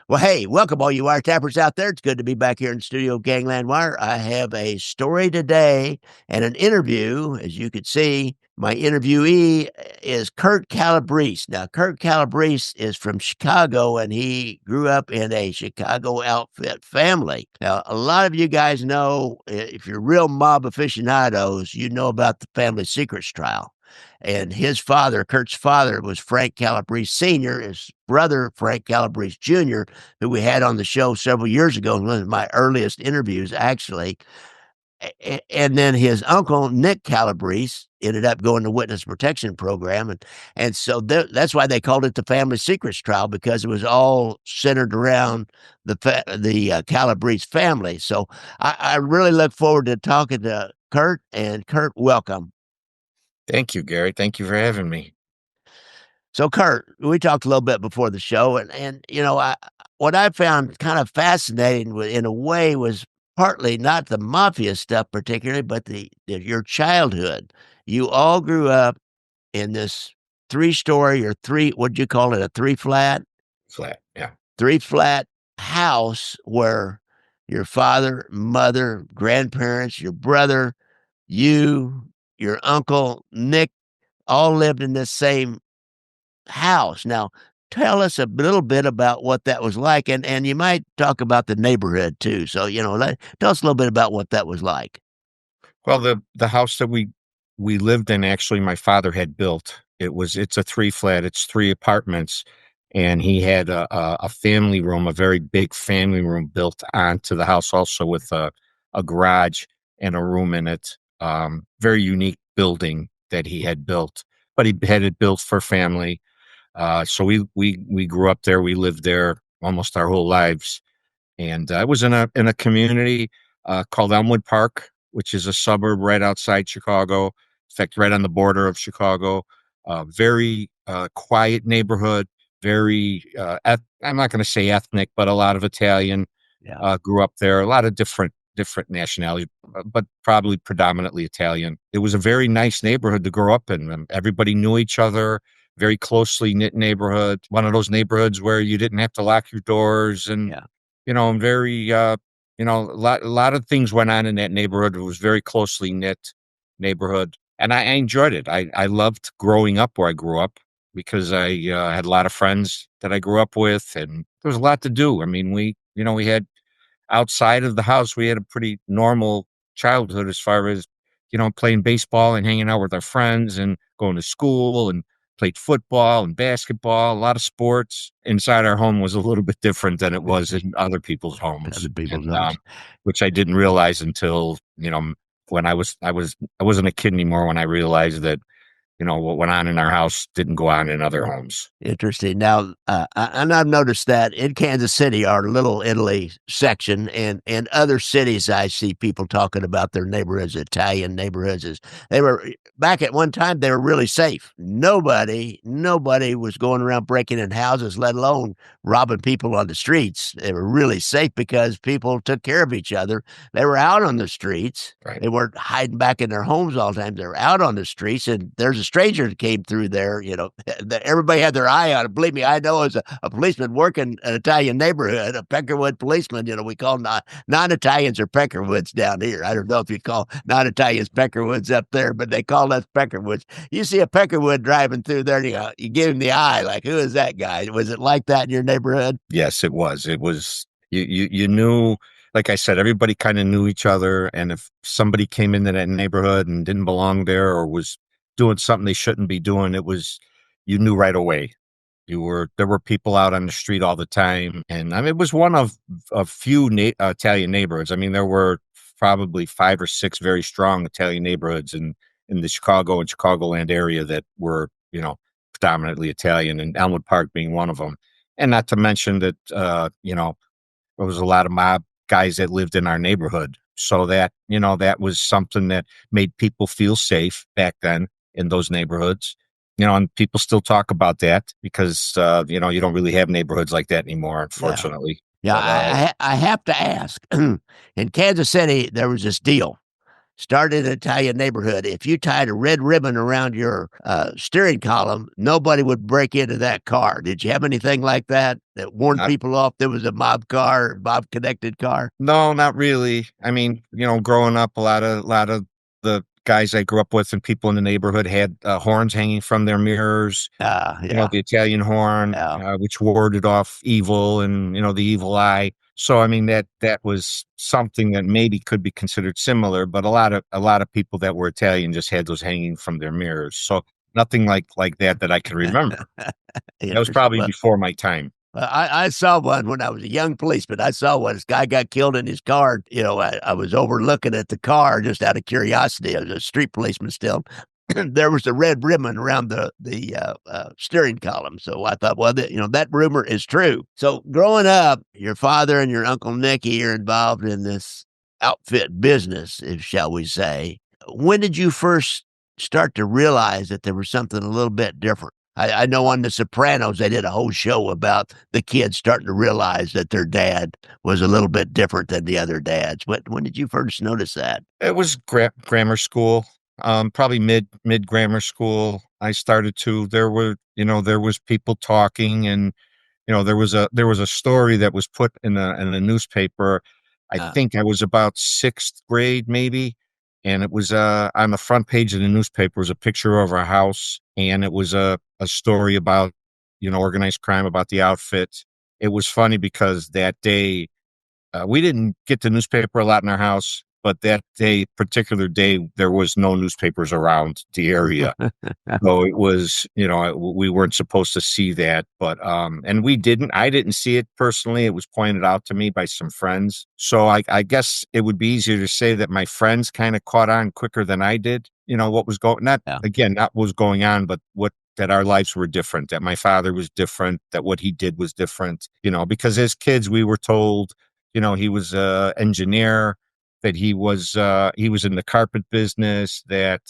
Well, hey, welcome all you wiretappers out there. It's good to be back here in the studio of Gangland Wire. I have a story today and an interview. As you can see, my interviewee is Kurt Calabrese. Now, Kurt Calabrese is from Chicago, and he grew up in a Chicago outfit family. Now, a lot of you guys know, if you're real mob aficionados, you know about the family secrets trial. And his father, Kurt's father, was Frank Calabrese Sr., his brother, Frank Calabrese Jr., who we had on the show several years ago, one of my earliest interviews, actually. And then his uncle, Nick Calabrese, ended up going to witness protection program. And so that's why they called it the family secrets trial, because it was all centered around the Calabrese family. So I really look forward to talking to Kurt. And Kurt, welcome. Thank you, Gary. Thank you for having me. So, Kurt, we talked a little bit before the show, and what I found kind of fascinating, in a way, was partly not the mafia stuff particularly, but your childhood. You all grew up in this three-story or what'd you call it, a three-flat? Flat. Yeah. Three-flat house where your father, mother, grandparents, your brother, you, your uncle, Nick, all lived in this same house. Now, tell us a little bit about what that was like, and you might talk about the neighborhood too. So, tell us a little bit about what that was like. Well, the house that we lived in, actually, my father had built. It's a three flat. It's three apartments, and he had a family room, a very big family room built onto the house, also with a garage and a room in it. Very unique building that he had built, but he had it built for family. So we grew up there. We lived there almost our whole lives, and I was in a community called Elmwood Park, which is a suburb right outside Chicago. In fact, right on the border of Chicago. Very quiet neighborhood. Very I'm not going to say ethnic, but a lot of Italian. Yeah. Grew up there. A lot of different nationalities, but probably predominantly Italian. It was a very nice neighborhood to grow up in. Everybody knew each other. Very closely knit neighborhood. One of those neighborhoods where you didn't have to lock your doors, and Yeah. very a lot of things went on in that neighborhood. It was very closely knit neighborhood, and I enjoyed it. I loved growing up where I grew up, because I had a lot of friends that I grew up with, and there was a lot to do. I mean, we had, outside of the house, we had a pretty normal childhood, as far as, playing baseball and hanging out with our friends and going to school, and played football and basketball, a lot of sports. Inside our home was a little bit different than it was in other people's homes, Other people's and homes. which I didn't realize until, when I wasn't a kid anymore, when I realized that, what went on in our house didn't go on in other homes. Interesting. Now, and I've noticed that in Kansas City, our Little Italy section, and other cities, I see people talking about their neighborhoods, Italian neighborhoods, as they were back at one time. They were really safe. Nobody was going around breaking in houses, let alone robbing people on the streets. They were really safe because people took care of each other. They were out on the streets. Right. They weren't hiding back in their homes all the time. They were out on the streets, and there's a stranger that came through there. Everybody had their eye on it. Believe me, I know, as a policeman working an Italian neighborhood, a Peckerwood policeman. We call non-Italians or Peckerwoods down here. I don't know if you call non-Italians Peckerwoods up there, but they call us Peckerwoods. You see a Peckerwood driving through there, you give him the eye, like, who is that guy? Was it like that in your neighborhood? Yes, it was. It was. You knew. Like I said, everybody kind of knew each other, and if somebody came into that neighborhood and didn't belong there, or was doing something they shouldn't be doing, you knew right away. There were people out on the street all the time, and I mean, it was one of a few Italian neighborhoods. I mean, there were probably 5 or 6 very strong Italian neighborhoods in the Chicago and Chicagoland area that were, predominantly Italian, and Elmwood Park being one of them. And not to mention that, there was a lot of mob guys that lived in our neighborhood. So that was something that made people feel safe back then in those neighborhoods. And people still talk about that, because, you don't really have neighborhoods like that anymore, Yeah. unfortunately. Yeah, But I have to ask. In Kansas City, there was this deal. started in an Italian neighborhood. If you tied a red ribbon around your steering column, nobody would break into that car. Did you have anything like that that warned Not, people off there was a mob car, mob connected car? no, not really. I mean, growing up, a lot of the guys I grew up with and people in the neighborhood had horns hanging from their mirrors. Yeah, The Italian horn, yeah. which warded off evil and, the evil eye. So, I mean, that was something that maybe could be considered similar, but a lot of people that were Italian just had those hanging from their mirrors. So nothing like that I can remember. That was Interesting. probably before my time. I saw one when I was a young policeman. I saw one. This guy got killed in his car. I was overlooking at the car just out of curiosity. I was a street policeman still. There was a red ribbon around the steering column. So I thought, well, that rumor is true. So growing up, your father and your Uncle Nicky are involved in this outfit business, if shall we say. When did you first start to realize that there was something a little bit different? I know on The Sopranos, they did a whole show about the kids starting to realize that their dad was a little bit different than the other dads. When did you first notice that? It was grammar school, probably mid grammar school. I started to. There was people talking, and there was a story that was put in a newspaper. I Uh, think I was about sixth grade, maybe, and it was on the front page of the newspaper was a picture of our house, and it was a story about organized crime, about the outfit. It was funny because that day we didn't get the newspaper a lot in our house, but that particular day, there was no newspapers around the area. So it was, we weren't supposed to see that, but, and I didn't see it personally. It was pointed out to me by some friends. So I guess it would be easier to say that my friends kind of caught on quicker than I did, what was yeah. not what was going on, but that our lives were different, that my father was different, that what he did was different, because as kids, we were told, he was a engineer, that he was in the carpet business, that,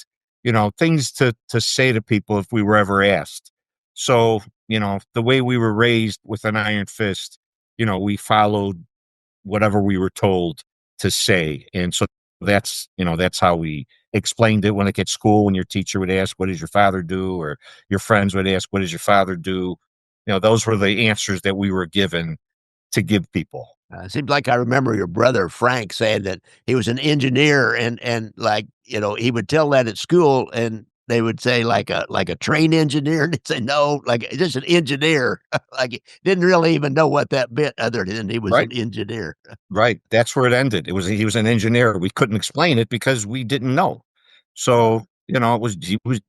things to say to people if we were ever asked. So, the way we were raised with an iron fist, we followed whatever we were told to say. And so that's how we explained it when at school, when your teacher would ask, what does your father do? Or your friends would ask, what does your father do? Those were the answers that we were given to give people. Seems like I remember your brother Frank saying that he was an engineer, and like he would tell that at school, and they would say like a train engineer, and he'd say no, like just an engineer, like he didn't really even know what that meant, other than he was Right. an engineer. Right. That's where it ended. He was an engineer. We couldn't explain it because we didn't know. So, he was,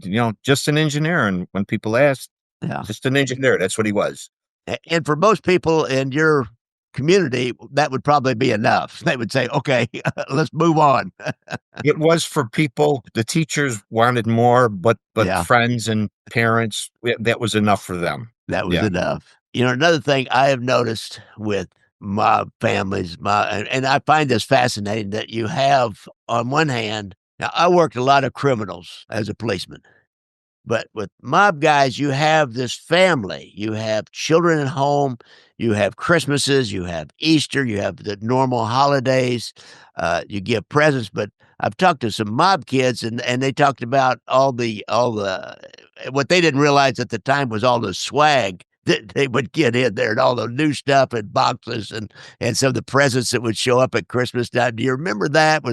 just an engineer. And when people asked, Yeah, just an engineer, that's what he was. and for most people in your community, that would probably be enough. They would say, okay, let's move on. It was for people, the teachers wanted more, but Yeah. friends and parents, that was enough for them. That was Yeah. enough. Another thing I have noticed with mob families, and I find this fascinating that you have, on one hand, now I worked a lot of criminals as a policeman. But with mob guys, you have this family. You have children at home. You have Christmases. You have Easter. You have the normal holidays. You give presents. But I've talked to some mob kids, and they talked about all the what they didn't realize at the time was all the swag that they would get in there, and all the new stuff and boxes, and some of the presents that would show up at Christmas time. Do you remember that?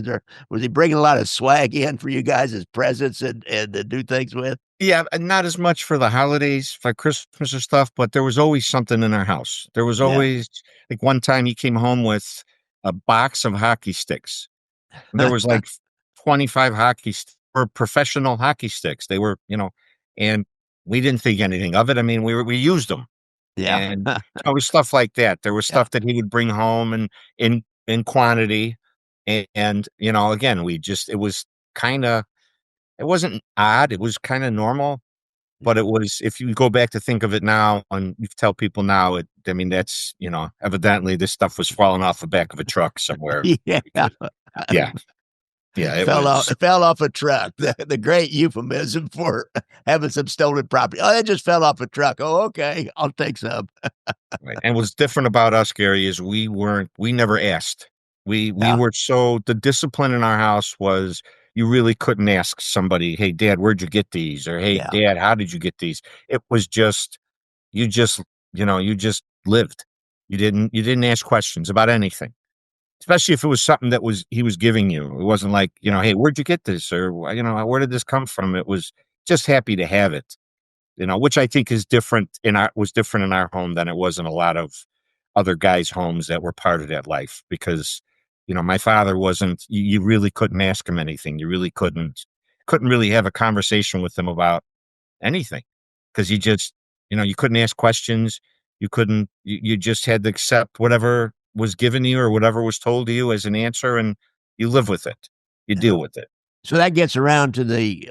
Was he bringing a lot of swag in for you guys as presents and to do things with? Yeah, and not as much for the holidays, for Christmas or stuff, but there was always something in our house. There was Yeah. always, like, one time he came home with a box of hockey sticks. There was like 25 or professional hockey sticks. They were, and we didn't think anything of it. I mean, we used them, Yeah. and it was stuff like that. There was Yeah. stuff that he would bring home and in quantity, and again, it was kind of, it wasn't odd. It was kind of normal, but it was, if you go back to think of it now and you tell people now, I mean, that's, evidently this stuff was falling off the back of a truck somewhere. Yeah. Yeah. Yeah. It It was. fell off a truck. The great euphemism for having some stolen property. Oh, it just fell off a truck. Oh, okay. I'll take some. Right. And what's different about us, Gary, is we never asked. We Yeah. were, so the discipline in our house was, you really couldn't ask somebody, "Hey, Dad, where'd you get these?" Or, "Hey, Yeah. Dad, how did you get these?" It was just you just you just lived. You didn't ask questions about anything, especially if it was something that was he was giving you. It wasn't like, "Hey, where'd you get this?" Or, "Where did this come from?" It was just happy to have it, which I think is different in our home than it was in a lot of other guys' homes that were part of that life because, my father wasn't you really couldn't ask him anything. You really couldn't really have a conversation with him about anything because you couldn't ask questions. You just had to accept whatever was given to you or whatever was told to you as an answer, and you live with it. You deal with it. So that gets around to the,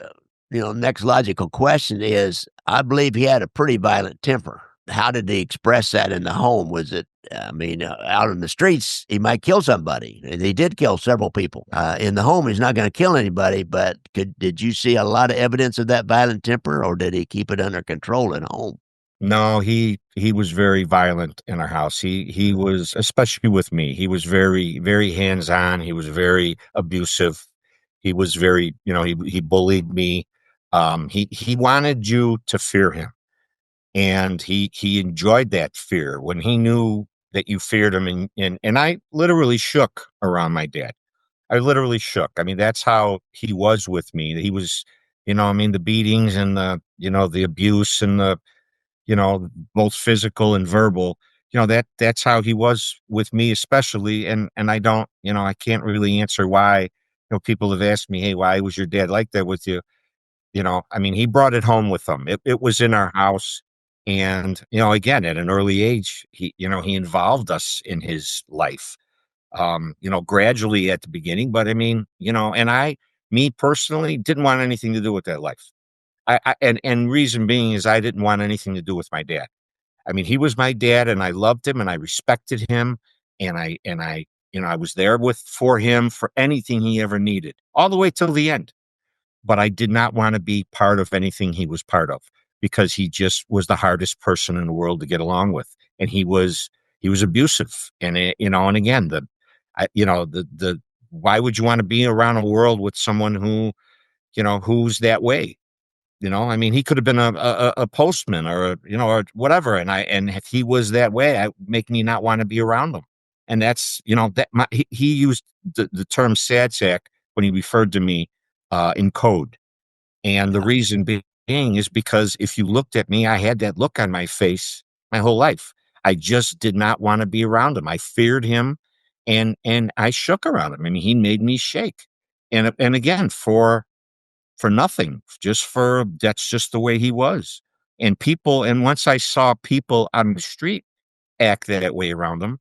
next logical question is, I believe he had a pretty violent temper. How did he express that in the home? Was it, out in the streets, he might kill somebody, and he did kill several people. In the home, he's not going to kill anybody, but did you see a lot of evidence of that violent temper, or did he keep it under control at home? No, he was very violent in our house. He was, especially with me, he was very, very hands-on. He was very abusive. He was very, he bullied me. He wanted you to fear him, and he enjoyed that fear when he knew that you feared him. And I literally shook around my dad. I literally shook. I mean, that's how he was with me. He was, the beatings and the abuse and both physical and verbal, that's how he was with me, especially. And I don't, I can't really answer why, people have asked me, "Hey, why was your dad like that with you?" I mean, he brought it home with him. It was in our house. And, again, at an early age, he involved us in his life, gradually at the beginning. But I mean, me personally, didn't want anything to do with that life. And reason being is I didn't want anything to do with my dad. I mean, he was my dad and I loved him and I respected him and I I was there for him for anything he ever needed, all the way till the end. But I did not want to be part of anything he was part of because he just was the hardest person in the world to get along with. And he was abusive. And and again, the why would you want to be around a world with someone who's that way? I mean, he could have been a postman or or whatever, and if he was that way, I make me not want to be around him. And that's that he used the term sad sack when he referred to me in code, and the reason being is because if you looked at me, I had that look on my face my whole life. I just did not want to be around him. I feared him, and I shook around him. I mean, he made me shake, and again for nothing, just for that's just the way he was. And once I saw people on the street act that way around him,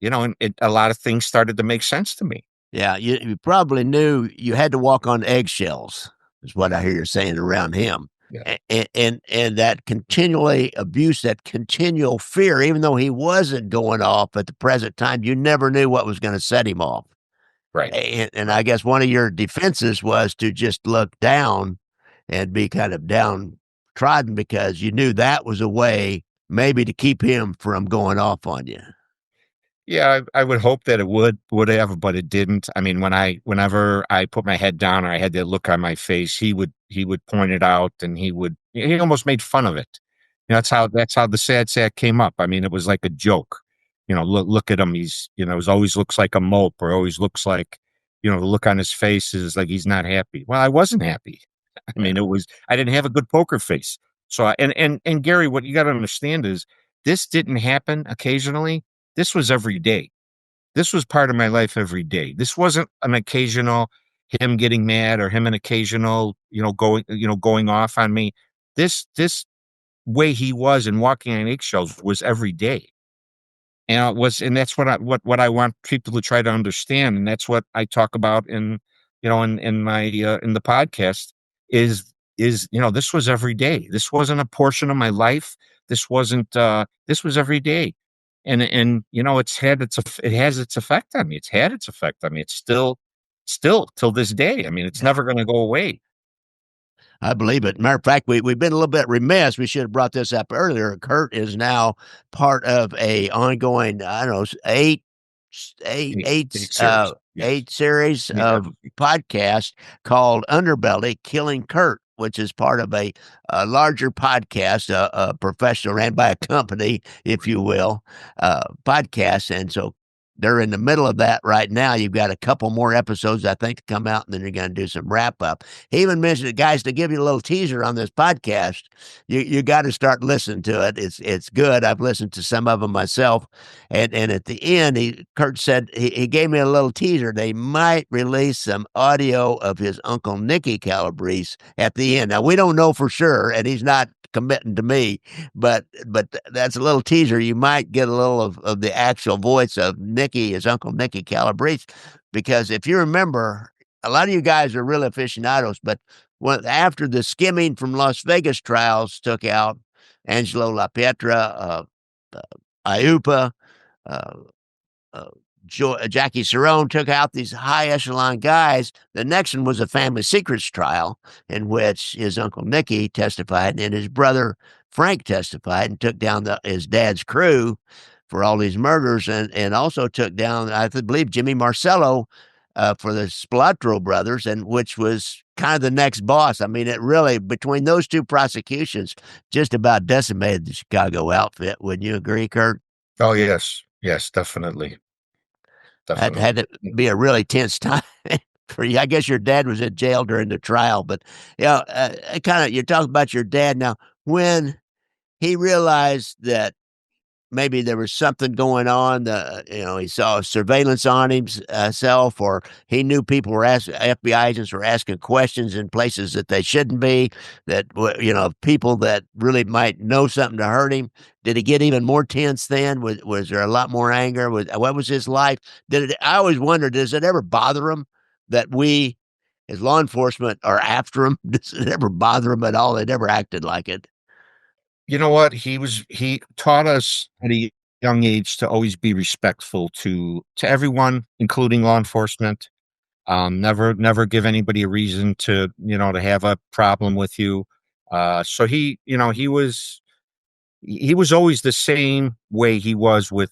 and a lot of things started to make sense to me. Yeah, you probably knew you had to walk on eggshells, is what I hear you saying around him. Yeah. And that continually abuse, that continual fear, even though he wasn't going off at the present time, you never knew what was gonna set him off. Right. And Right. I guess one of your defenses was to just look down and be kind of downtrodden because you knew that was a way maybe to keep him from going off on you. Yeah, I would hope that it would have, but it didn't. I mean, whenever I put my head down or I had that look on my face, he would point it out and he almost made fun of it. That's how the sad sack came up. I mean, it was like a joke. Look at him. He always looks like a mope or always looks like, the look on his face is like he's not happy. Well, I wasn't happy. I Yeah. mean, I didn't have a good poker face. So and Gary, what you got to understand is this didn't happen occasionally. This was every day. This was part of my life every day. This wasn't an occasional him getting mad or him an occasional, going off on me. This way he was and walking on eggshells was every day. And that's what I want people to try to understand. And that's what I talk about in my in the podcast is this was every day. This wasn't a portion of my life. This was every day. And it has its effect on me. It's had its effect on me. It's still till this day. I mean, it's Yeah. never going to go away. I believe it. Matter of fact, we've been a little bit remiss. We should have brought this up earlier. Kurt is now part of a ongoing, I don't know, 8 eight Eight, eight eight series. Yes. eight series Yeah. of podcast called Underbelly Killing Kurt, which is part of a larger podcast, a professional ran by a company, if you will, podcast. And so they're in the middle of that right now. You've got a couple more episodes, I think, to come out, and then you're going to do some wrap up. He even mentioned it, guys, to give you a little teaser on this podcast. You got to start listening to it. It's good. I've listened to some of them myself, and at the end, Kurt said he gave me a little teaser. They might release some audio of his uncle Nicky Calabrese at the end. Now we don't know for sure, and he's not committing to me, but that's a little teaser. You might get a little of the actual voice of Nicky, his uncle Nicky Calabrese, because if you remember, a lot of you guys are real aficionados, but after the skimming from Las Vegas trials took out Angelo La Pietra, Iupa, uh, uh, Jackie Cerrone took out these high echelon guys. The next one was a family secrets trial in which his uncle Nicky testified and his brother Frank testified and took down his dad's crew for all these murders, and also took down, I believe, Jimmy Marcello for the Spilotro brothers, and which was kind of the next boss. I mean, it really, between those two prosecutions, just about decimated the Chicago outfit. Wouldn't you agree, Kurt? Oh, yes. Yes, definitely. Had Definitely. to be a really tense time for you. I guess your dad was in jail during the trial, but kind of, you're talking about your dad now. When he realized that maybe there was something going on. He saw surveillance on himself, or he knew people were asking, FBI agents were asking questions in places that they shouldn't be. That people that really might know something to hurt him. Did he get even more tense then? Was there a lot more anger? What was his life? I always wondered, does it ever bother him that we, as law enforcement, are after him? Does it ever bother him at all? They never acted like it. You know what? He taught us at a young age to always be respectful to everyone, including law enforcement. Never give anybody a reason to have a problem with you. So he was always the same way he was with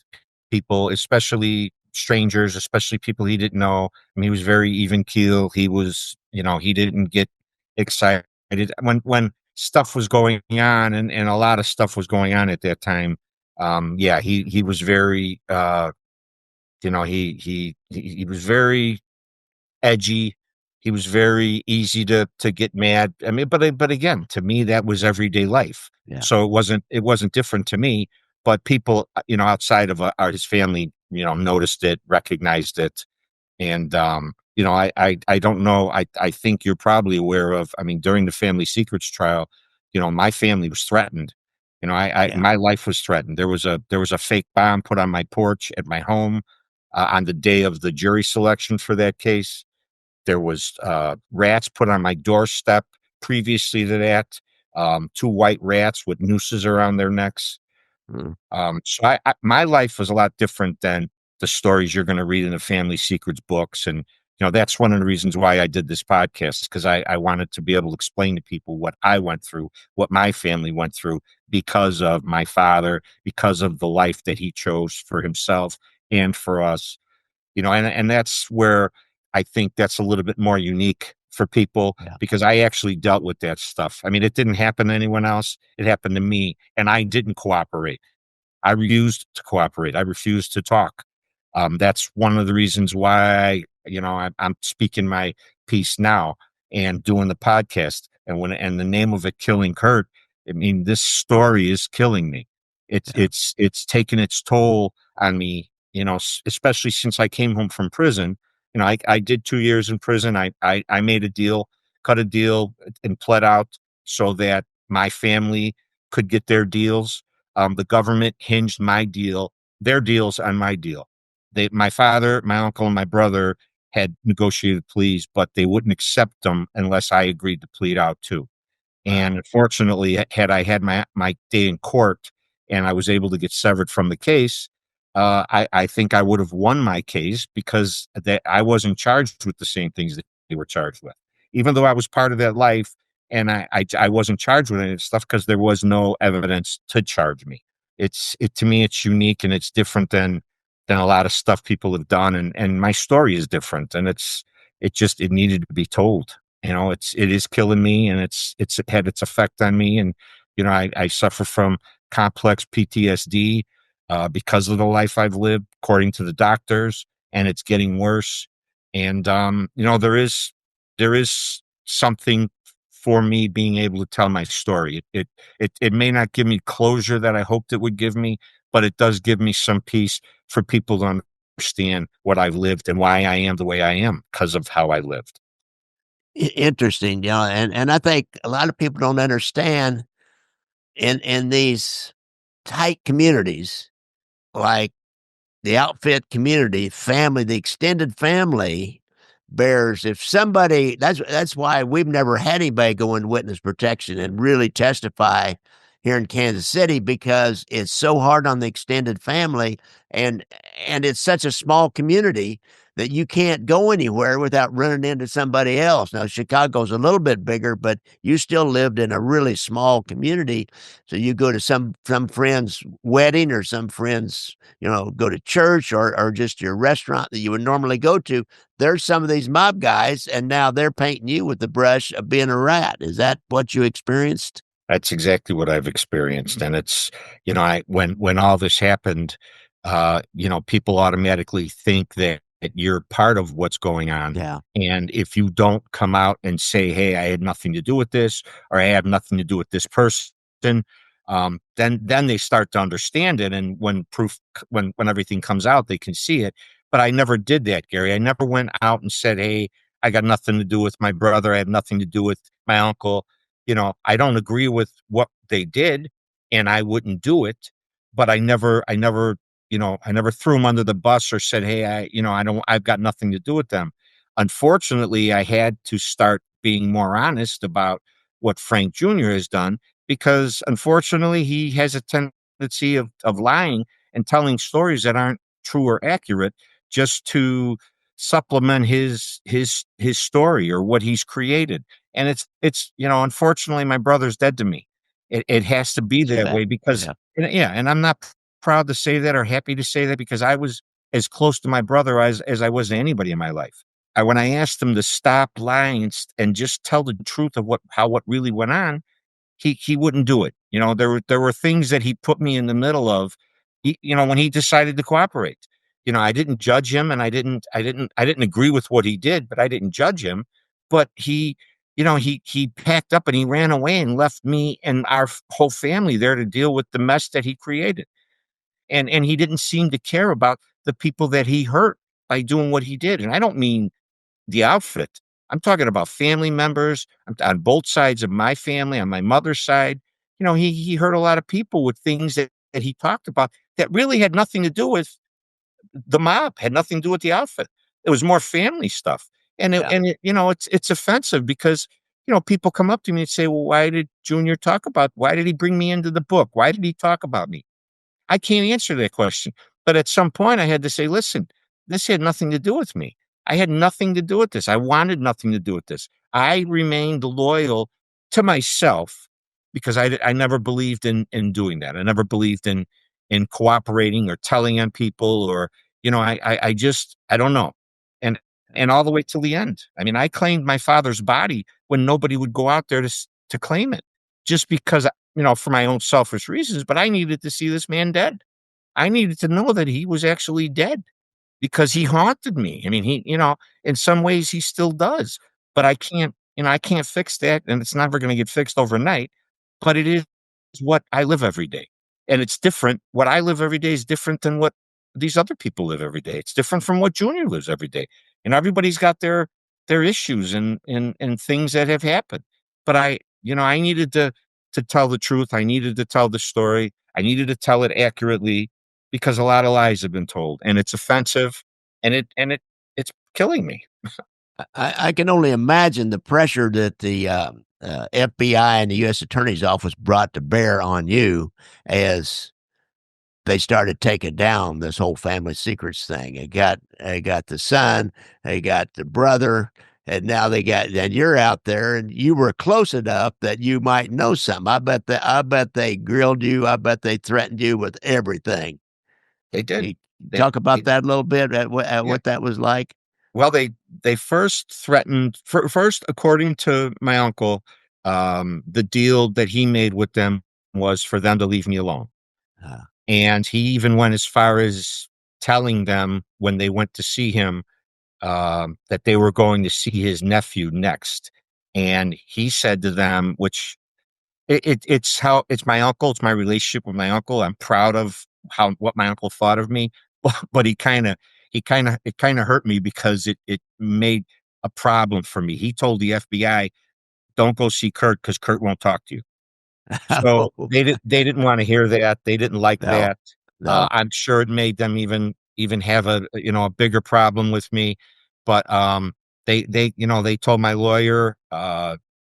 people, especially strangers, especially people he didn't know. I mean, he was very even keel. He didn't get excited when stuff was going on, and a lot of stuff was going on at that time. Yeah, he was very, he was very edgy. He was very easy to get mad. I mean, but again, to me, that was everyday life. Yeah, So it wasn't different to me. But people, outside of his family, noticed it, recognized it, and I don't know. I think you're probably aware of. I mean, during the family secrets trial, my family was threatened. yeah, My life was threatened. There was a fake bomb put on my porch at my home on the day of the jury selection for that case. There was rats put on my doorstep previously to that. Two white rats with nooses around their necks. mm, So my life was a lot different than the stories you're going to read in the family secrets books. And, that's one of the reasons why I did this podcast, because I wanted to be able to explain to people what I went through, what my family went through because of my father, because of the life that he chose for himself and for us. And that's where I think that's a little bit more unique for people, yeah, because I actually dealt with that stuff. I mean, it didn't happen to anyone else. It happened to me, and I didn't cooperate. I refused to cooperate. I refused to talk. That's one of the reasons why, I'm speaking my piece now and doing the podcast. And the name of it, Killing Kurt. I mean, this story is killing me. It's yeah, it's it's taken its toll on me. Especially since I came home from prison. I did 2 years in prison. I made a deal, cut a deal, and pled out so that my family could get their deals. The government hinged their deals on my deal. My father, my uncle, and my brother had negotiated pleas, but they wouldn't accept them unless I agreed to plead out too. And wow, unfortunately, had I had my day in court and I was able to get severed from the case, I think I would have won my case, because I wasn't charged with the same things that they were charged with, even though I was part of that life. And I wasn't charged with any of this stuff because there was no evidence to charge me. To me, it's unique, and it's different than a lot of stuff people have done, and my story is different, and it needed to be told. It is killing me, and it's had its effect on me, and I suffer from complex PTSD because of the life I've lived, according to the doctors, and it's getting worse. And there is something for me being able to tell my story. It may not give me closure that I hoped it would give me, but it does give me some peace for people to understand what I've lived and why I am the way I am because of how I lived. Interesting, and I think a lot of people don't understand in these tight communities, like the outfit community, family, the extended family bears if somebody that's why we've never had anybody go in witness protection and really testify here in Kansas City because it's so hard on the extended family and and it's such a small community that you can't go anywhere without running into somebody else. Now Chicago's a little bit bigger, but you still lived in a really small community. So you go to some friend's wedding or some friend's go to church or just your restaurant that you would normally go to, there's some of these mob guys, and now they're painting you with the brush of being a rat. Is that what you experienced? That's exactly what I've experienced, and it's I when all this happened, people automatically think that you're part of what's going on, Yeah. and if you don't come out and say, "Hey, I had nothing to do with this," or "I have nothing to do with this person," then they start to understand it, and when everything comes out, they can see it. But I never did that, Gary. I never went out and said, "Hey, I got nothing to do with my brother. I had nothing to do with my uncle." I don't agree with what they did, and I wouldn't do it, but I never threw them under the bus or said, "Hey, I've got nothing to do with them." Unfortunately, I had to start being more honest about what Frank Jr. has done because unfortunately he has a tendency of lying and telling stories that aren't true or accurate just to supplement his story or what he's created. And unfortunately, my brother's dead to me. It has to be that Respect. way because, Yeah. yeah, and I'm not proud to say that or happy to say that because I was as close to my brother as I was to anybody in my life. When I asked him to stop lying and just tell the truth of what really went on, he wouldn't do it. There were things that he put me in the middle of. When he decided to cooperate. I didn't judge him, and I didn't agree with what he did, but I didn't judge him. But he packed up and he ran away and left me and our whole family there to deal with the mess that he created. And he didn't seem to care about the people that he hurt by doing what he did. And I don't mean the outfit. I'm talking about family members on both sides of my family, on my mother's side. He hurt a lot of people with things that he talked about that really had nothing to do with the mob, had nothing to do with the outfit. It was more family stuff. Yeah. It's offensive because, people come up to me and say, well, why did he bring me into the book? Why did he talk about me? I can't answer that question. But at some point, I had to say, listen, this had nothing to do with me. I had nothing to do with this. I wanted nothing to do with this. I remained loyal to myself because I never believed in doing that. I never believed in cooperating or telling on people or, I don't know. And, and all the way till the end. I mean, I claimed my father's body when nobody would go out there to claim it just because, for my own selfish reasons, but I needed to see this man dead. I needed to know that he was actually dead because he haunted me. I mean, in some ways he still does, but I can't fix that and it's never going to get fixed overnight, but it is what I live every day. And it's different. What I live every day is different than what these other people live every day. It's different from what Junior lives every day. And everybody's got their issues and things that have happened. But I needed to tell the truth. I needed to tell the story. I needed to tell it accurately because a lot of lies have been told and it's offensive and it's killing me. I can only imagine the pressure that the FBI and the U.S. Attorney's Office brought to bear on you as they started taking down this whole family secrets thing. They got the son, they got the brother, and now and you're out there, and you were close enough that you might know something. I bet they grilled you. I bet they threatened you with everything. They did. They, Talk about that a little bit at yeah. what that was like. Well, they first threatened first, according to my uncle, the deal that he made with them was for them to leave me alone. Uh, And he even went as far as telling them when they went to see him, that they were going to see his nephew next. And he said to them, which it's my uncle, it's my relationship with my uncle. I'm proud of how what my uncle thought of me, but it kind of hurt me because it made a problem for me. He told the FBI, "Don't go see Kurt because Kurt won't talk to you." So oh, they didn't wanna hear that, they didn't like no, that. no. I'm sure it made them even have a bigger problem with me, but, they told my lawyer,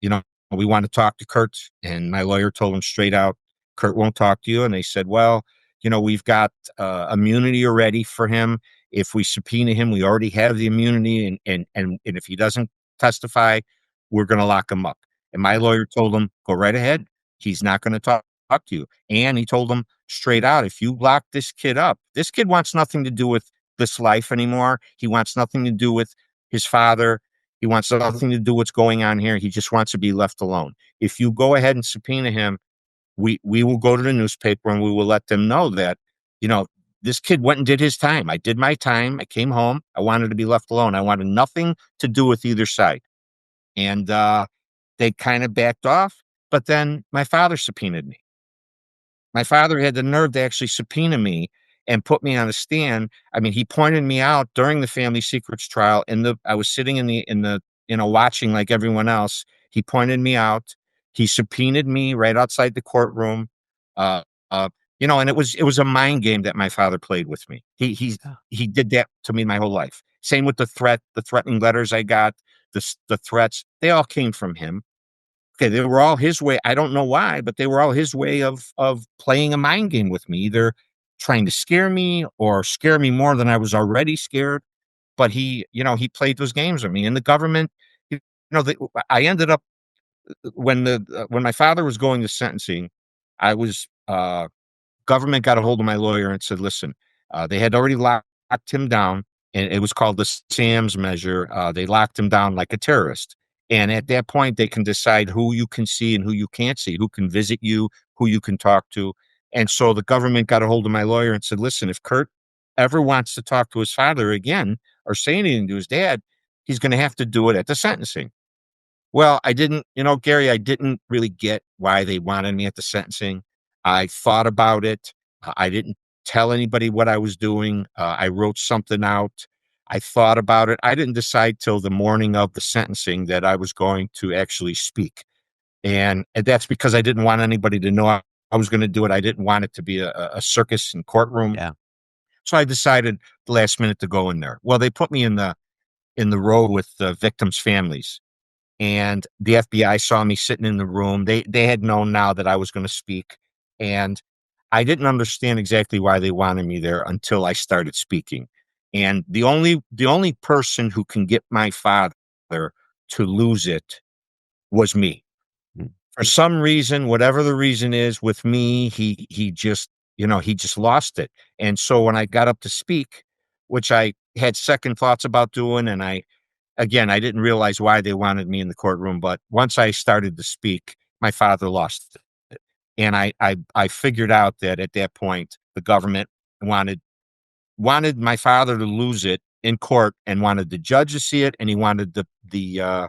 you know, "We wanna talk to Kurt," and my lawyer told him straight out, "Kurt won't talk to you," and they said, "Well, we've got, immunity already for him. If we subpoena him, we already have the immunity, and if he doesn't testify, we're gonna lock him up." And my lawyer told him, "Go right ahead. He's not gonna talk to you." And he told him straight out, "If you lock this kid up, this kid wants nothing to do with this life anymore. He wants nothing to do with his father. He wants nothing to do what's going on here. He just wants to be left alone. If you go ahead and subpoena him, we will go to the newspaper and we will let them know that, you know, this kid went and did his time. I did my time. I came home. I wanted to be left alone. I wanted nothing to do with either side." And they kind of backed off. But then my father subpoenaed me. My father had the nerve to actually subpoena me and put me on a stand. I mean, he pointed me out during the family secrets trial. I was sitting in the watching like everyone else. He pointed me out. He subpoenaed me right outside the courtroom. Uh, uh, and it was a mind game that my father played with me. He did that to me my whole life. Same with the threatening letters I got, the threats. They all came from him. Okay, they were all his way. I don't know why, but they were all his way of playing a mind game with me, either trying to scare me or scare me more than I was already scared. But he played those games with me. And the government, I ended up when my father was going to sentencing, I was government got a hold of my lawyer and said, "Listen, they had already locked him down, and it was called the SAMS measure. They locked him down like a terrorist. And at that point, they can decide who you can see and who you can't see, who can visit you, who you can talk to." And so the government got a hold of my lawyer and said, "Listen, if Kurt ever wants to talk to his father again or say anything to his dad, he's going to have to do it at the sentencing." Well, I didn't, Gary, I didn't really get why they wanted me at the sentencing. I thought about it. I didn't tell anybody what I was doing. I wrote something out. I thought about it. I didn't decide till the morning of the sentencing that I was going to actually speak. And that's because I didn't want anybody to know I was going to do it. I didn't want it to be a circus and courtroom. Yeah. So I decided the last minute to go in there. Well, they put me in the row with the victims' families, and the FBI saw me sitting in the room. They had known now that I was going to speak, and I didn't understand exactly why they wanted me there until I started speaking. And the only person who can get my father to lose it was me. Mm. For some reason, whatever the reason is with me, he just lost it. And so when I got up to speak, which I had second thoughts about doing, and I didn't realize why they wanted me in the courtroom, but once I started to speak, my father lost it. And I figured out that at that point, the government wanted my father to lose it in court and wanted the judge to see it, and he wanted the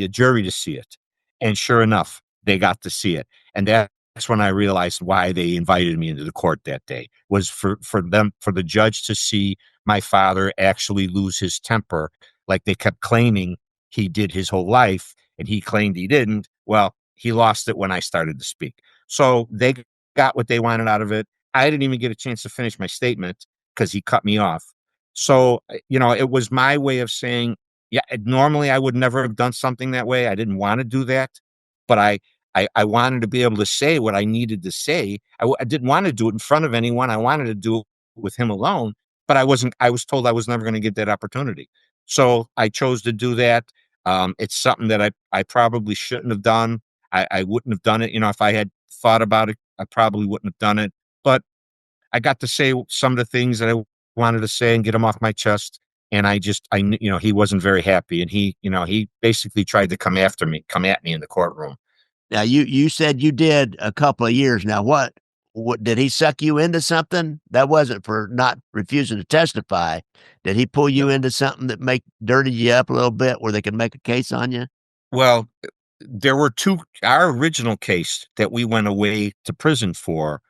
jury to see it. And sure enough, they got to see it. And that's when I realized why they invited me into the court that day, was for the judge to see my father actually lose his temper, like they kept claiming he did his whole life and he claimed he didn't. Well, he lost it when I started to speak. So they got what they wanted out of it. I didn't even get a chance to finish my statement because he cut me off. So, it was my way of saying, yeah, normally I would never have done something that way. I didn't want to do that, but I wanted to be able to say what I needed to say. I didn't want to do it in front of anyone. I wanted to do it with him alone, but I wasn't. I was told I was never going to get that opportunity, so I chose to do that. It's something that I probably shouldn't have done. I wouldn't have done it. If I had thought about it, I probably wouldn't have done it. But I got to say some of the things that I wanted to say and get them off my chest. And he wasn't very happy, and he basically tried to come at me in the courtroom. Now you said you did a couple of years. Now what did he suck you into something? That wasn't for not refusing to testify. Did he pull you into something that make dirty you up a little bit where they could make a case on you? Well, there were our original case that we went away to prison for.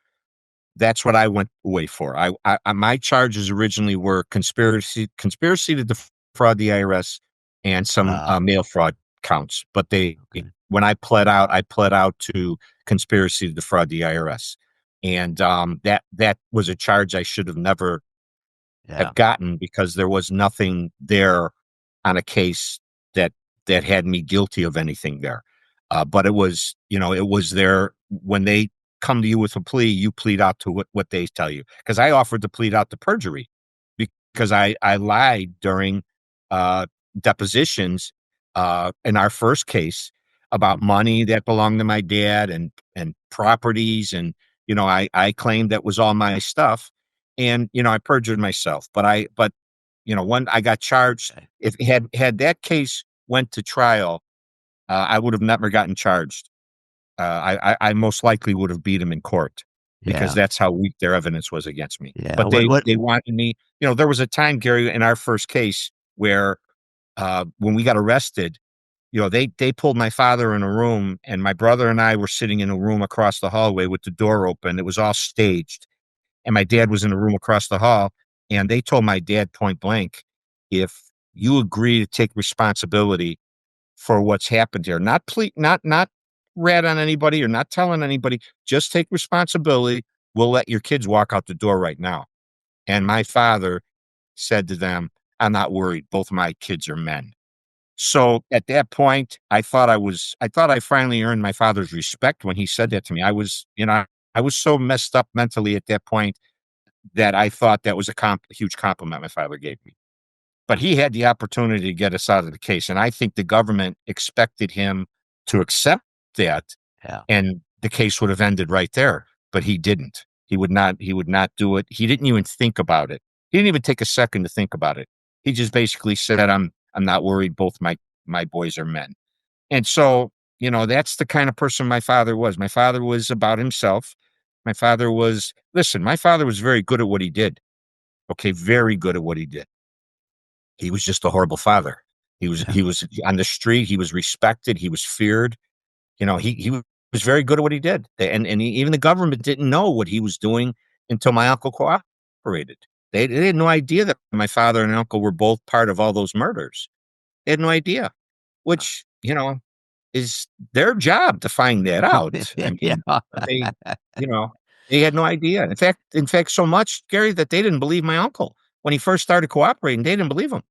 That's what I went away for. My charges originally were conspiracy to defraud the IRS and some Ah, mail fraud counts. But okay. when I pled out to conspiracy to defraud the IRS, and that was a charge I should have never Yeah. have gotten, because there was nothing there on a case that had me guilty of anything there. But it was there when they come to you with a plea, you plead out to what they tell you. Because I offered to plead out to perjury because I lied during uh, depositions in our first case about money that belonged to my dad and properties, and I claimed that was all my stuff, and I perjured myself. But when I got charged, Okay. if had that case went to trial, I would have never gotten charged. I most likely would have beat him in court, because Yeah. that's how weak their evidence was against me. Yeah. But they wanted me. There was a time, Gary, in our first case where when we got arrested, they pulled my father in a room, and my brother and I were sitting in a room across the hallway with the door open. It was all staged, and my dad was in a room across the hall, and they told my dad point blank, if you agree to take responsibility for what's happened here, not rat on anybody or not telling anybody, just take responsibility. We'll let your kids walk out the door right now. And my father said to them, I'm not worried. Both my kids are men. So at that point, I thought I finally earned my father's respect when he said that to me. I was so messed up mentally at that point that I thought that was a huge compliment my father gave me. But he had the opportunity to get us out of the case, and I think the government expected him to accept that, Yeah. and the case would have ended right there, but he didn't. He would not do it. He didn't even think about it. He didn't even take a second to think about it. He just basically said, I'm not worried. Both my boys are men." And so, that's the kind of person my father was. My father was about himself. My father was very good at what he did. Okay, very good at what he did. He was just a horrible father. Yeah. He was on the street, he was respected, he was feared. He was very good at what he did. Even the government didn't know what he was doing until my uncle cooperated. They had no idea that my father and uncle were both part of all those murders. They had no idea, which, is their job to find that out. I Yeah. mean, but you know, they had no idea. In fact, so much, Gary, that they didn't believe my uncle when he first started cooperating. They didn't believe him.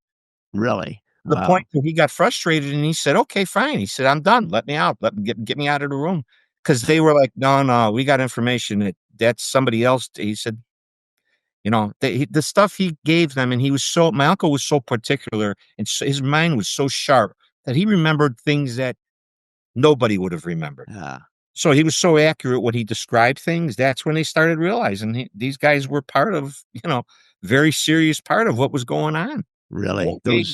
Really? The point Wow. that he got frustrated and he said, "Okay, fine." He said, "I'm done. Let me out. Get me out of the room." Because they were like, "No, no, we got information that's somebody else." He said, the stuff he gave them, and my uncle was so particular, and his mind was so sharp that he remembered things that nobody would have remembered. Yeah. So he was so accurate when he described things. That's when they started realizing these guys were part of, very serious part of what was going on. Really, Well, they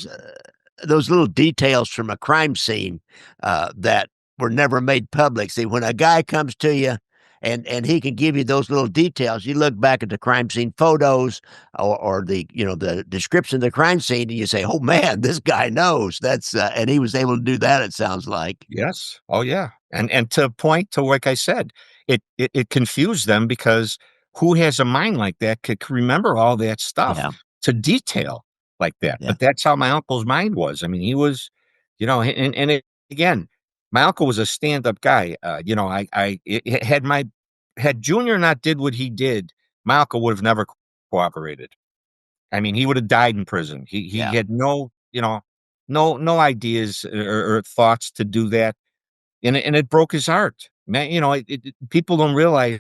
those little details from a crime scene, that were never made public. See, when a guy comes to you and he can give you those little details, you look back at the crime scene photos or the description of the crime scene, and you say, "Oh, man, this guy knows." And he was able to do that, it sounds like. Yes. Oh, yeah. And to point to, like I said, it confused them, because who has a mind like that could remember all that stuff Yeah, to detail like that? yeah, But that's how my uncle's mind was. I mean, he was, again, my uncle was a stand-up guy. Had Junior not did what he did, my uncle would have never cooperated. I mean, he would have died in prison. He yeah, had no ideas or thoughts to do that, and it broke his heart. Man, people don't realize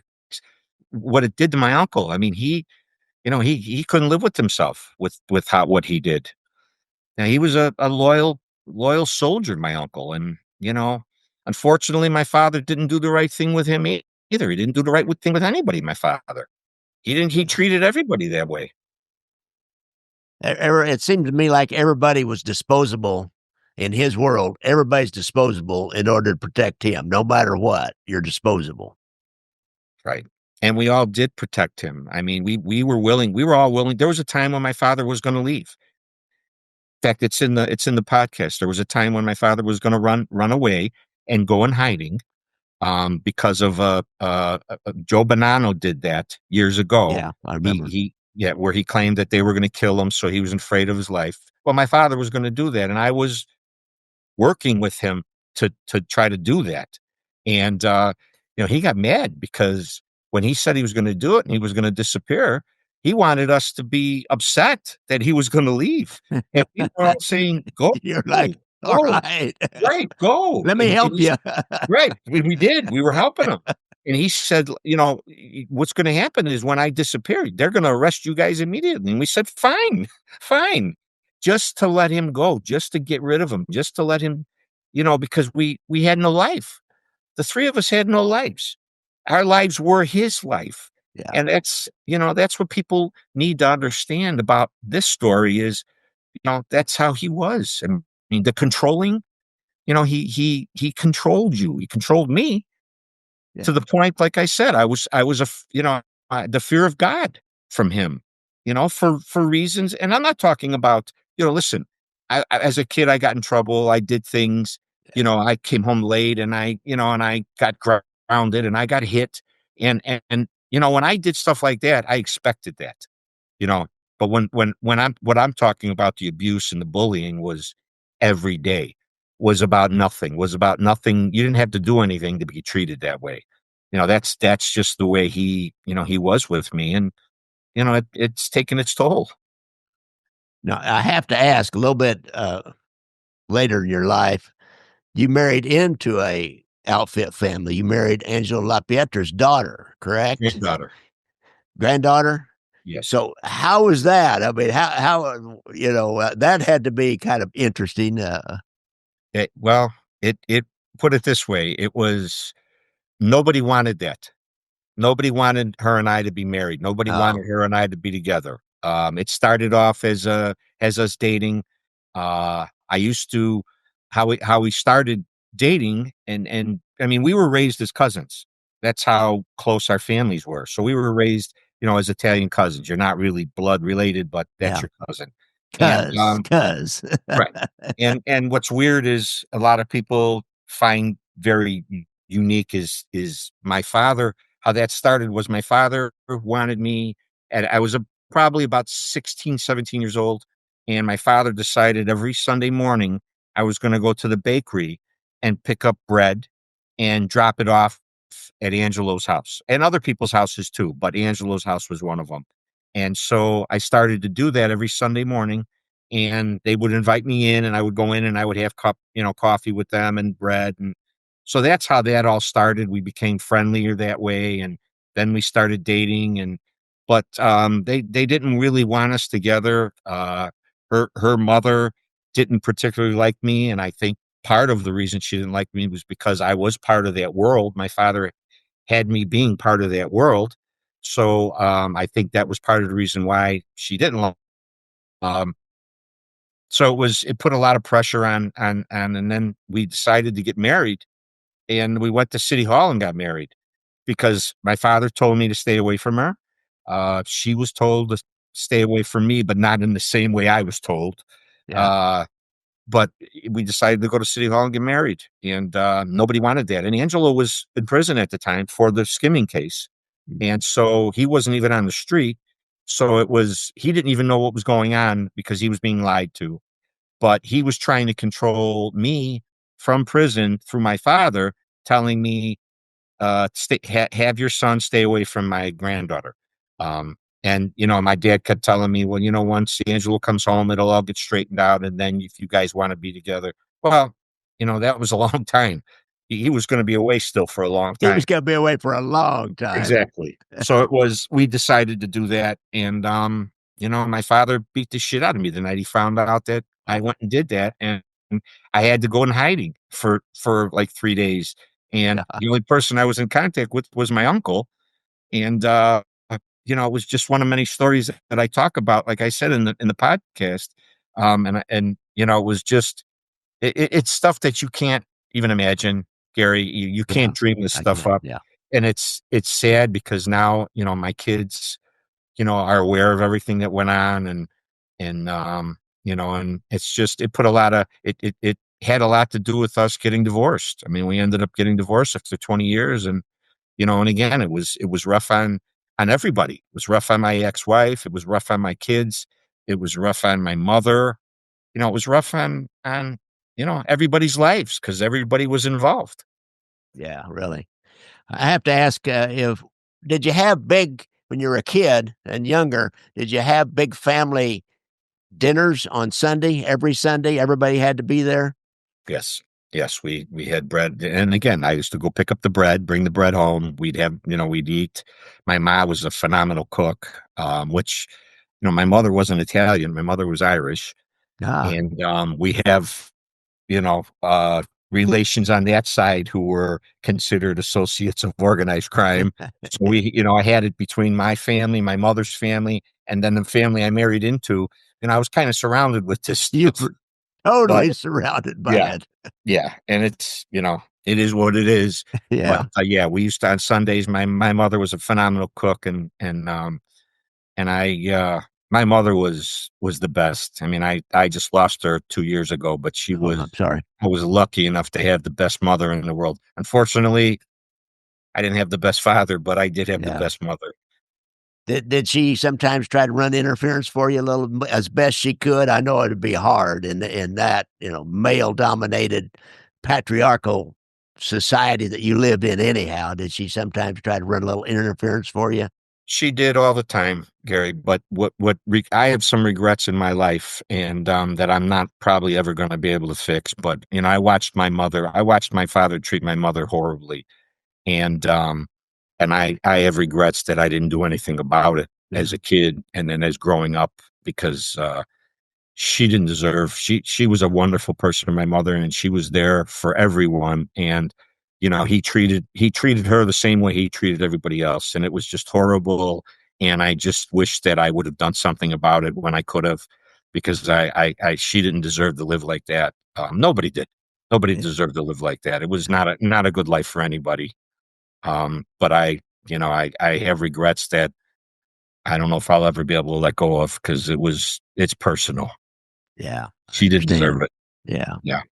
what it did to my uncle. I mean, he couldn't live with himself with what he did. Now, he was a loyal soldier, my uncle, and unfortunately, my father didn't do the right thing with him either. He didn't do the right thing with anybody. My father. He treated everybody that way. It seemed to me like everybody was disposable in his world. Everybody's disposable in order to protect him. No matter what, you're disposable. Right. And we all did protect him. I mean, we were willing. We were all willing. There was a time when my father was going to leave. In fact, it's in the podcast. There was a time when my father was going to run away and go in hiding, because of Joe Bonanno did that years ago. Yeah, I He remember. he yeah, where he claimed that they were going to kill him, so he was afraid of his life. Well, my father was going to do that, and I was working with him to try to do that. And he got mad because when he said he was going to do it and he was going to disappear, he wanted us to be upset that he was going to leave. And we were all saying, "Go, You're go, like, all go, right, right, go." let me And help he you. Right, we did, we were helping him, and he said, "What's gonna happen is when I disappear, they're gonna arrest you guys immediately," and we said, "Fine, fine," just to let him go, just to get rid of him, just to let him, because we had no life. The 3 of us had no lives. Our lives were his life, Yeah, and that's what people need to understand about this story is, that's how he was. I mean, the controlling, he controlled you. He controlled me yeah, to the point, like I said, I was the fear of God from him, for reasons. And I'm not talking about, listen, as a kid, I got in trouble. I did things, I came home late and I got grounded and I got hit. And when I did stuff like that, I expected that, you know, but what I'm talking about, the abuse and the bullying was every day, was about nothing. You didn't have to do anything to be treated that way. That's just the way he was with me. And, it's taken its toll. now, I have to ask a little bit, later in your life, you married into a outfit family. You married Angelo LaPietra's daughter, correct? Granddaughter. Granddaughter? Yes. So how was that? I mean, that had to be kind of interesting, Well, it put it this way. It was nobody wanted that. Nobody wanted her and I to be married. Nobody oh, wanted her and I to be together. It started off as us dating. I used to how we started dating, and I mean, we were raised as cousins. That's how close our families were. So we were raised, as Italian cousins. You're not really blood related, but that's yeah, your cousin. And 'cause right. And what's weird is a lot of people find very unique is my father. How that started was my father wanted me, and I was probably about 16, 17 years old, and my father decided every Sunday morning I was going to go to the bakery and pick up bread and drop it off at Angelo's house and other people's houses too, but Angelo's house was one of them. And so I started to do that every Sunday morning, and they would invite me in and I would go in and I would have coffee with them and bread. And so that's how that all started. We became friendlier that way. And then we started dating, but they didn't really want us together. Her mother didn't particularly like me. And I think part of the reason she didn't like me was because I was part of that world. My father had me being part of that world. So I think that was part of the reason why she didn't like. Um, so it put a lot of pressure on, and then we decided to get married, and we went to City Hall and got married because my father told me to stay away from her. She was told to stay away from me, but not in the same way I was told. yeah, Uh, but we decided to go to City Hall and get married, and nobody wanted that. And Angelo was in prison at the time for the skimming case, mm, and so he wasn't even on the street. So he didn't even know what was going on because he was being lied to, but he was trying to control me from prison through my father, telling me, have your son stay away from my granddaughter. And my dad kept telling me, well, once Angelo comes home, it'll all get straightened out, and then if you guys want to be together, well, that was a long time. He was going to be away still for a long he time. was gonna be away for a long time. Exactly. So we decided to do that. And, my father beat the shit out of me the night he found out that I went and did that. And I had to go in hiding for like 3 days. And Yeah, the only person I was in contact with was my uncle. And, it was just one of many stories that I talk about, like I said in the podcast. It was just it's stuff that you can't even imagine, Gary. You Yeah, can't dream this I stuff can. up, Yeah, and it's sad because now my kids are aware of everything that went on, and it's just it put a lot of it had a lot to do with us getting divorced. I mean, we ended up getting divorced after 20 years, and again, it was rough on everybody. It was rough on my ex-wife. It was rough on my kids. It was rough on my mother. It was rough on everybody's lives because everybody was involved. yeah, really. I have to ask, if did you have big when you were a kid and younger? Did you have big family dinners on Sunday? Every Sunday, everybody had to be there. Yes. Yes, we had bread, and again, I used to go pick up the bread, bring the bread home. We'd eat. My mom was a phenomenal cook, which, my mother wasn't Italian. My mother was Irish, Ah, and we have, you know, uh, relations on that side who were considered associates of organized crime. So I had it between my family, my mother's family, and then the family I married into, and I was kind of surrounded with this you stuff. were But totally surrounded by yeah, it. yeah, and it is what it is. But Yeah, yeah, we used to on Sundays. My mother was a phenomenal cook, and my mother was the best. I mean, I just lost her 2 years ago, but oh, I'm sorry. I was lucky enough to have the best mother in the world. Unfortunately, I didn't have the best father, but I did have the Yeah. best mother. Did she sometimes try to run interference for you a little as best she could? I know it'd be hard in that, male dominated patriarchal society that you lived in anyhow. Did she sometimes try to run a little interference for you? She did all the time, Gary. But I have some regrets in my life, and that I'm not probably ever going to be able to fix. But I watched my father treat my mother horribly, and I have regrets that I didn't do anything about it as Yeah. a kid and then as growing up because she didn't deserve. She was a wonderful person, my mother, and she was there for everyone. And he treated her the same way he treated everybody else, and it was just horrible. And I just wish that I would have done something about it when I could have, because she didn't deserve to live like that. Nobody did. Nobody Yeah. deserved to live like that. It was not a good life for anybody. But I have regrets that I don't know if I'll ever be able to let go of because it's personal. Yeah, I She didn't deserve understand. it. Yeah. Yeah.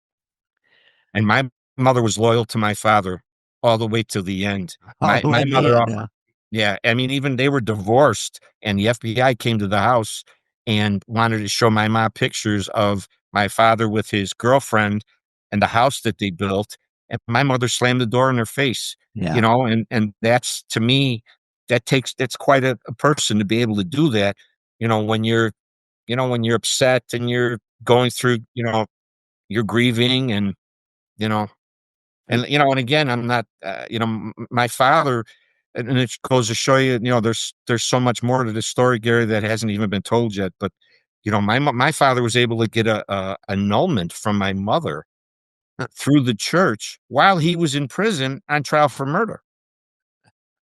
And my mother was loyal to my father all the way to the end. All My the way my to the mother, end, yeah. yeah, I mean, even they were divorced, and the FBI came to the house and wanted to show my mom pictures of my father with his girlfriend and the house that they built. And my mother slammed the door in their face, Yeah. and that's to me, that's quite a person to be able to do that, when you're upset and you're going through, you're grieving you know, and again, I'm not, my father, and it goes to show you, there's so much more to this story, Gary, that hasn't even been told yet. But my father was able to get a annulment from my mother through the church while he was in prison on trial for murder,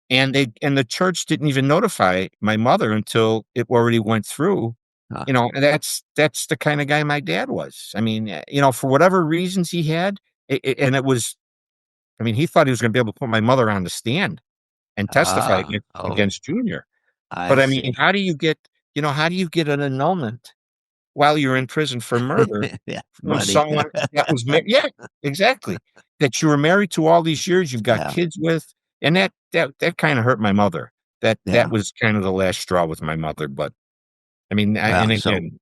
and the church didn't even notify my mother until it already went through. Huh. And that's the kind of guy my dad was. I mean, for whatever reasons he had, and it was. I mean, he thought he was going to be able to put my mother on the stand and testify Ah, oh, against Junior. I But I mean, see. how do you get an annulment while you're in prison for murder Yeah, from money. someone that was married? Yeah, exactly. That you were married to all these years, you've got Yeah, kids with, and that kind of hurt my mother. That yeah. was kind of the last straw with my mother. But I mean, and Well, so again,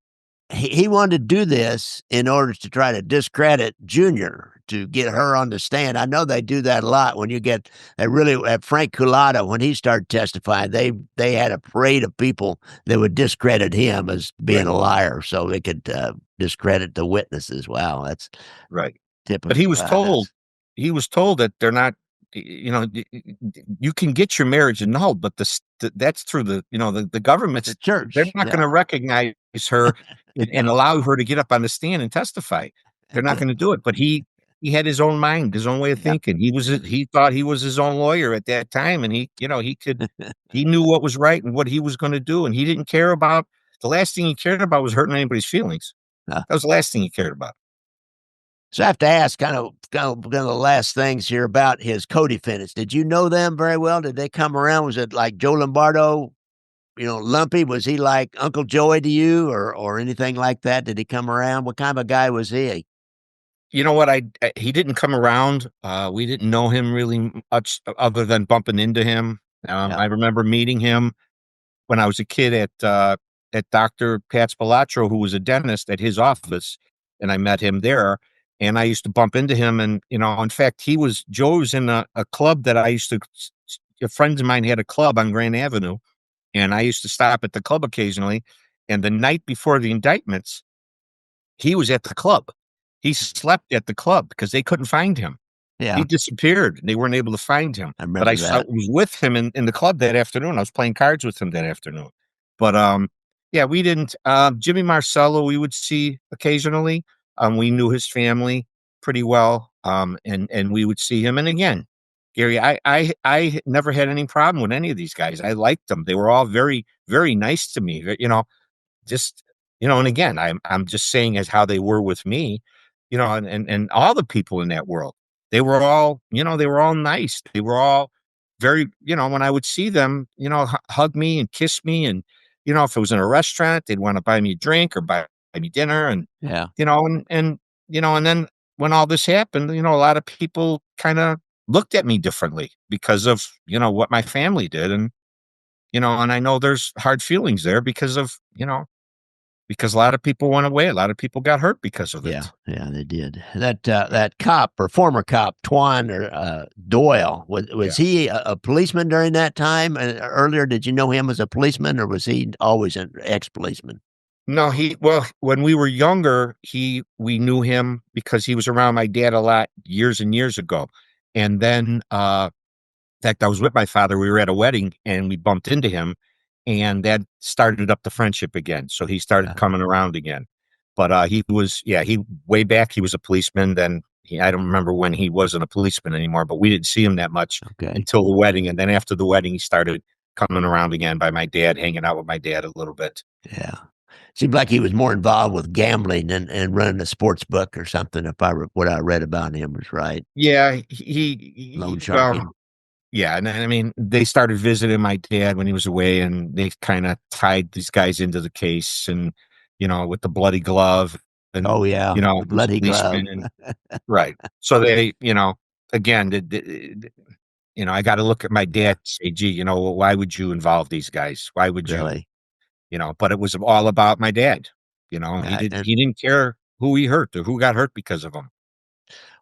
he wanted to do this in order to try to discredit Junior to get her on the stand. I know they do that a lot when you get Frank Culata when he started testifying. They had a parade of people that would discredit him as being right, a liar, so they could discredit the witnesses. Wow, that's right. But typical. That's he was told that they're not, you can get your marriage annulled, but that's through the the government's, they're church. not going Yeah, to recognize her and allow her to get up on the stand and testify. They're not going to do it. But he had his own mind, his own way of Yeah. thinking. He thought he was his own lawyer at that time, and he knew what was right and what he was going to do, and he didn't care about the last thing he cared about was hurting anybody's feelings. Uh, That was the last thing he cared about. so I have to ask kind of the last things here about his co-defendants. Did you know them very well? Did they come around? Was it like Joe Lombardo, Lumpy? Was he like Uncle Joey to you or anything like that? Did he come around? What kind of a guy was he? You know what? He didn't come around. We didn't know him really much other than bumping into him. Yeah. I remember meeting him when I was a kid at Dr. Pat's Palazzo, who was a dentist at his office, and I met him there. And I used to bump into him, and in fact, Joe was in a club that I used to. Friends of mine had a club on Grand Avenue, and I used to stop at the club occasionally. And the night before the indictments, he was at the club. He slept at the club because they couldn't find him. He Yeah. disappeared. They weren't able to find him. I But remember I that. was with him in the club that afternoon. I was playing cards with him that afternoon. But yeah, we didn't. Jimmy Marcello, we would see occasionally. We knew his family pretty well. And we would see him. And again, Gary, I never had any problem with any of these guys. I liked them. They were all very, very nice to me. Just and again, I'm just saying as how they were with me, and all the people in that world, they were all nice. They were all very, when I would see them, hug me and kiss me, and if it was in a restaurant, they'd want to buy me a drink or buy me dinner, and Yeah. and then when all this happened, a lot of people kind of looked at me differently because of what my family did, and I know there's hard feelings there because a lot of people went away. A lot of people got hurt because of Yeah, it. yeah, they did. That cop or former cop, Twan or Doyle, was Yeah. he a policeman during that time? Earlier, did you know him as a policeman, or was he always an ex-policeman? No, well, when we were younger, we knew him because he was around my dad a lot years and years ago. And then, in fact, I was with my father. We were at a wedding and we bumped into him, and that started up the friendship again. So he started Yeah. coming around again. But he way back, he was a policeman. Then I don't remember when he wasn't a policeman anymore, but we didn't see him that much Okay. until the wedding. And then after the wedding, he started coming around again by my dad, hanging out with my dad a little bit. Yeah. Seemed like he was more involved with gambling and running a sports book or something. If what I read about him was right, Yeah, loan well, sharking. yeah, and I mean, they started visiting my dad when he was away, and they kind of tied these guys into the case, and with the bloody glove, and Oh yeah, the he was a bloody glove. policeman, and right. So they, again, I got to look at my dad and say, gee, well, why would you involve these guys? Why would you, Really. But it was all about my dad. And He didn't care who he hurt or who got hurt because of him.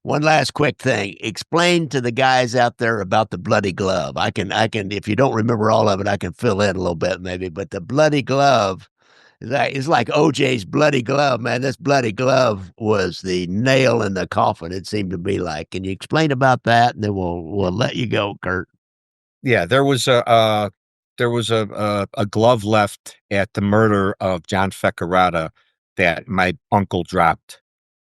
one last quick thing. Explain to the guys out there about the bloody glove. I can, if you don't remember all of it, I can fill in a little bit maybe. But the bloody glove is like OJ's bloody glove, man. This bloody glove was the nail in the coffin. It seemed to be like. Can you explain about that? And then we'll let you go, Kurt. Yeah, there was a glove left at the murder of John Fecarata that my uncle dropped.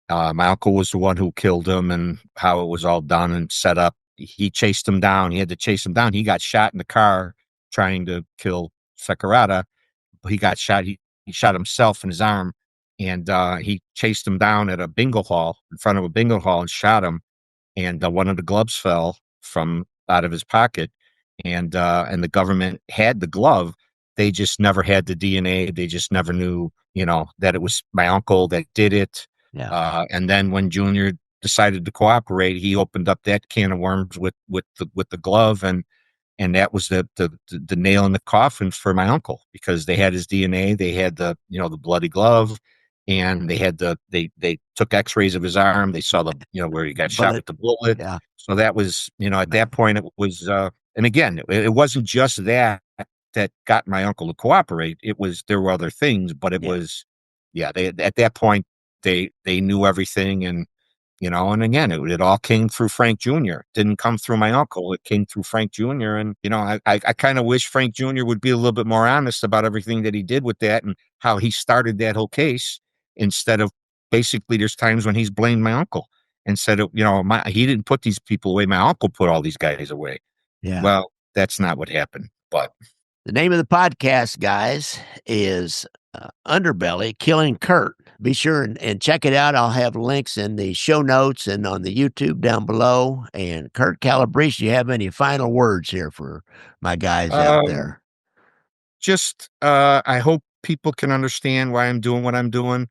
My uncle was the one who killed him, and how it was all done and set up. He chased him down. He had to chase him down. He got shot in the car trying to kill Fecarata. He got shot. He shot himself in his arm, and he chased him down at a bingo hall in front of a bingo hall and shot him. And one of the gloves fell from out of his pocket, and the government had the glove. They just never had the DNA. They just never knew, that it was my uncle that did it. Yeah. And then when Junior decided to cooperate, he opened up that can of worms with the glove, and that was the nail in the coffin for my uncle because they had his DNA, they had the bloody glove, and they took X-rays of his arm. They saw the where he got shot Bullet. with the bullet. Yeah. So that was at that point it was and again it wasn't just that got my uncle to cooperate. There were other things, but it Yeah. was they at that point they knew everything, and again, it all came through Frank Jr. It didn't come through my uncle. It came through Frank Jr. And, I kind of wish Frank Jr. would be a little bit more honest about everything that he did with that and how he started that whole case instead of basically there's times when he's blamed my uncle. and said, he didn't put these people away. My uncle put all these guys away. Yeah. Well, that's not what happened. But The name of the podcast, guys, is Underbelly Killing Kurt. Be sure and check it out. I'll have links in the show notes and on the YouTube down below. And Kurt Calabrese, do you have any final words here for my guys out um, there? just I hope people can understand why I'm doing what I'm doing.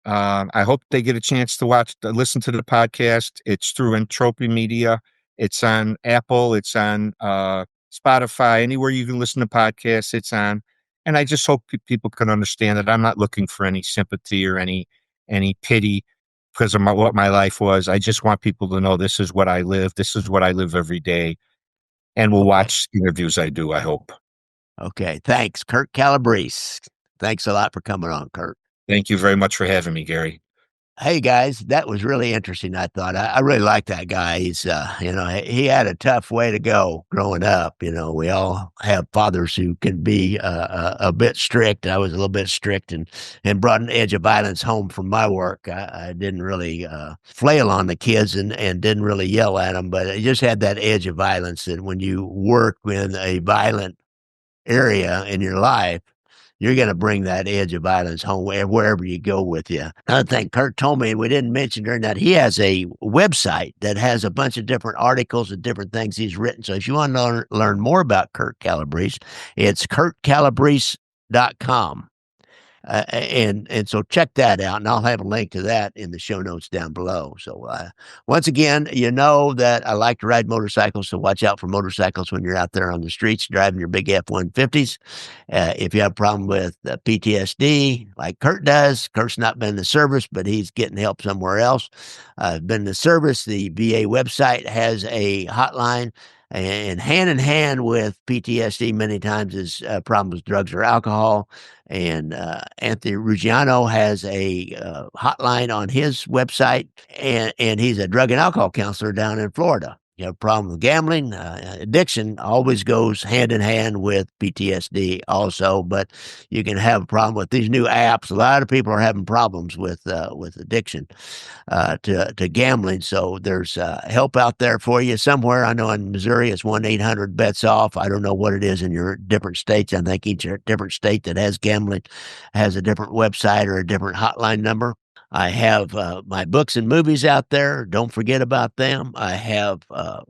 I hope they get a chance to listen to the podcast. It's through Entropy Media. It's on Apple. It's on Spotify. Anywhere you can listen to podcasts, it's on. And I just hope people can understand that I'm not looking for any sympathy or any pity because of what my life was. I just want people to know this is what I live. This is what I live every day. And will Okay. watch interviews I do, I hope. Okay. Thanks, Kurt Calabrese. Thanks a lot for coming on, Kurt. Thank you very much for having me, Gary. Hey guys, that was really interesting. I thought I really like that guy. He's, he had a tough way to go growing up. We all have fathers who can be a bit strict. I was a little bit strict and brought an edge of violence home from my work. I didn't really flail on the kids and didn't really yell at them, but I just had that edge of violence. And when you work in a violent area in your life, you're going to bring that edge of violence home wherever you go with you. Another thing Kurt told me, we didn't mention during that, he has a website that has a bunch of different articles and different things he's written. So if you want to learn more about Kurt Calabrese, it's kurtcalabrese.com. And so check that out, and I'll have a link to that in the show notes down below. So once again, you know that I like to ride motorcycles, so watch out for motorcycles when you're out there on the streets driving your big F-150s. If you have a problem with PTSD, like Kurt does, Kurt's not been in the service, but he's getting help somewhere else. Been in the service. The VA website has a hotline. And hand in hand with PTSD, many times is problems with drugs or alcohol. And Anthony Ruggiano has a hotline on his website, and he's a drug and alcohol counselor down in Florida. You have a problem with gambling, addiction always goes hand in hand with PTSD also, but you can have a problem with these new apps. A lot of people are having problems with addiction to gambling. So there's help out there for you somewhere. I know in Missouri it's 1-800-BETS-OFF. I don't know what it is in your different states. I think each different state that has gambling has a different website or a different hotline number. I have my books and movies out there. Don't forget about them. I have a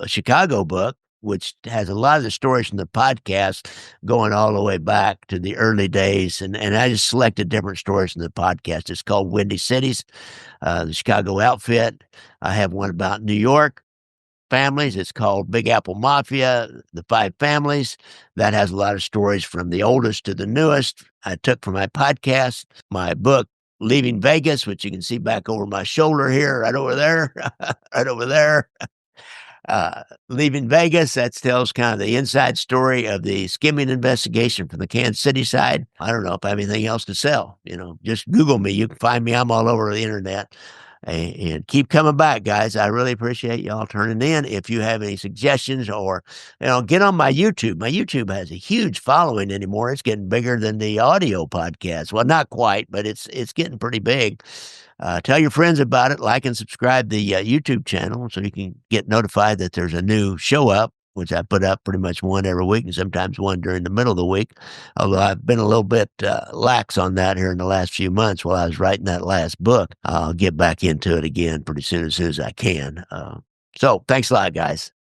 Chicago book, which has a lot of the stories from the podcast going all the way back to the early days. And I just selected different stories from the podcast. It's called Windy Cities, the Chicago Outfit. I have one about New York families. It's called Big Apple Mafia, the 5 families. That has a lot of stories from the oldest to the newest. I took from my podcast, my book, Leaving Vegas, which you can see back over my shoulder here, right over there, right over there. Leaving Vegas, that tells kind of the inside story of the skimming investigation from the Kansas City side. I don't know if I have anything else to sell. Just Google me. You can find me. I'm all over the internet. And keep coming back, guys. I really appreciate y'all turning in. If you have any suggestions or, get on my YouTube. My YouTube has a huge following anymore. It's getting bigger than the audio podcast. Well, not quite, but it's getting pretty big. Tell your friends about it. Like and subscribe the YouTube channel so you can get notified that there's a new show up, which I put up pretty much one every week and sometimes one during the middle of the week. Although I've been a little bit lax on that here in the last few months while I was writing that last book. I'll get back into it again pretty soon as I can. So thanks a lot, guys.